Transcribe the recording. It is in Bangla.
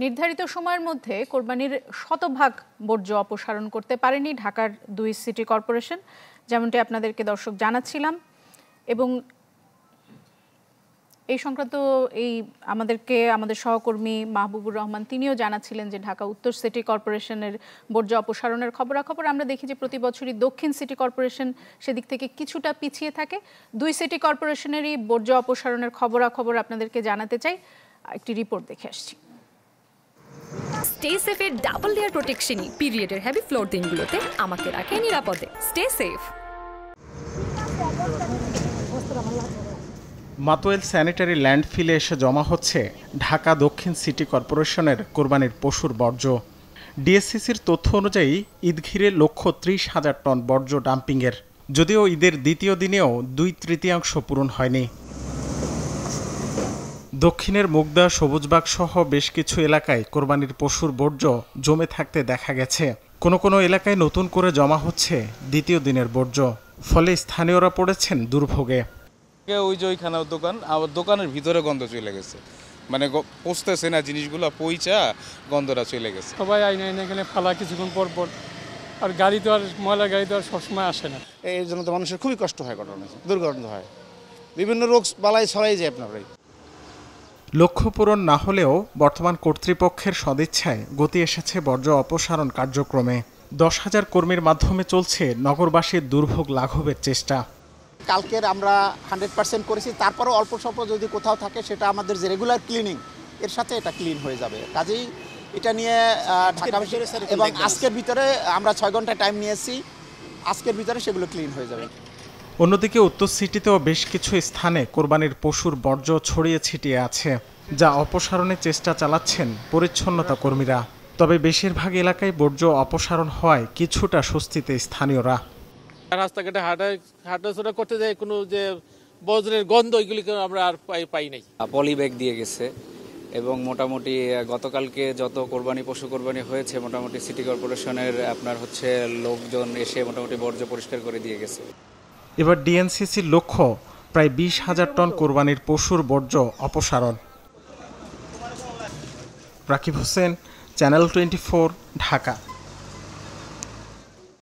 নির্ধারিত সময়ের মধ্যে কোরবানির শতভাগ বর্জ্য অপসারণ করতে পারেনি ঢাকার ২ সিটি কর্পোরেশন, যেমনটি আপনাদেরকে দর্শক জানাচ্ছিলাম। এবং এই সংক্রান্ত আমাদের সহকর্মী মাহবুবুর রহমান তিনিও জানাচ্ছিলেন যে ঢাকা উত্তর সিটি কর্পোরেশনের বর্জ্য অপসারণের খবরাখবর আমরা দেখি যে প্রতি বছরই দক্ষিণ সিটি কর্পোরেশন সেদিক থেকে কিছুটা পিছিয়ে থাকে। ২ সিটি কর্পোরেশনেরই বর্জ্য অপসারণের খবরাখবর আপনাদেরকে জানাতে চাই, একটি রিপোর্ট দেখে আসছি। স্টে সেফের ডাবল লেয়ার প্রোটেকশনই পিরিয়ডের হেভি ফ্লোর দিনগুলোতে আমাকে রাখে নিরাপদে। Stay safe. মাতোয়েল স্যানিটারি ল্যান্ডফিলে এসে জমা হচ্ছে ঢাকা দক্ষিণ সিটি কর্পোরেশনের কোরবানির পশুর বর্জ্য। ডিএসসিসির তথ্য অনুযায়ী ঈদ ঘিরে 1,30,000 টন বর্জ্য ডাম্পিংয়ের। যদিও ঈদের দ্বিতীয় দিনেও 2/3 পূরণ হয়নি। দক্ষিণের মুগদা, সবুজবাগ সহ বেশ কিছু এলাকায় কোরবানির পশুর বর্জ্য জমে থাকতে দেখা গেছে। কোনো কোনো এলাকায় নতুন করে জমা হচ্ছে দ্বিতীয় দিনের বর্জ্য, ফলে স্থানীয়রা পড়েছেন দুর্ভোগে। ওই যে ওইখানের দোকান, আমার দোকানের ভিতরে গন্ধ চলে গেছে, মানে পচতেছে না জিনিসগুলো, পইচা গন্ধটা চলে গেছে। সবাই আইনে এখানে ফালা কিছুক্ষণ পর পর, আর গাড়ি তো আর ময়লা গাড়ি তো আর সবসময় আসে না। এই জন্য তো মানুষের খুবই কষ্ট হয়, ঘটনা দুর্গন্ধ হয়, বিভিন্ন রোগ বালাই ছড়াই যায় আপনার। লক্ষ্য পূরণ না হলেও বর্তমান কর্তৃপক্ষের সদিচ্ছায় গতি এসেছে বর্জ্য অপসারণ কার্যক্রমে। 10,000 কর্মীর মাধ্যমে চলছে নগরবাসীর দুর্ভোগ লাঘবের চেষ্টা। কালকের আমরা 100% করেছি, তারপরেও অল্প স্বল্প যদি কোথাও থাকে সেটা আমাদের যে রেগুলার ক্লিনিং এর সাথে এটা ক্লিন হয়ে যাবে। কাজেই এটা নিয়ে ঢাকা এবং আজকের ভিতরে আমরা 6 ঘন্টা টাইম নিয়েছি, আজকের ভিতরে সেগুলো ক্লিন হয়ে যাবে। অন্যদিকে উত্তর সিটিতেও বেশ কিছু স্থানে কোরবানির পশুর বর্জ্য ছড়িয়ে ছিটিয়ে আছে, যা অপসারণের চেষ্টা চালাচ্ছেন পরিচ্ছন্নতা কর্মীরা। তবে বেশিরভাগ এলাকায় বর্জ্য অপসারণ হওয়ায় কিছুটা স্বস্তিতে স্থানীয়রা। রাস্তাঘাটে হাঁটাচলা করতে যাই কোনো যে বজ্রের গন্ধ, এগুলি আমরা আর পাই নাই। পলি ব্যাগ দিয়ে গেছে এবং মোটামুটি গতকালকে যত পশু কোরবানি হয়েছে মোটামুটি সিটি কর্পোরেশনের লোকজন এসে মোটামুটি বর্জ্য পরিষ্কার করে দিয়ে গেছে। এবার ডিএনসিসির লক্ষ্য প্রায় 20,000 টন কোরবানির পশুর বর্জ্য অপসারণ। রাকিব হোসেন, চ্যানেল 24, ঢাকা।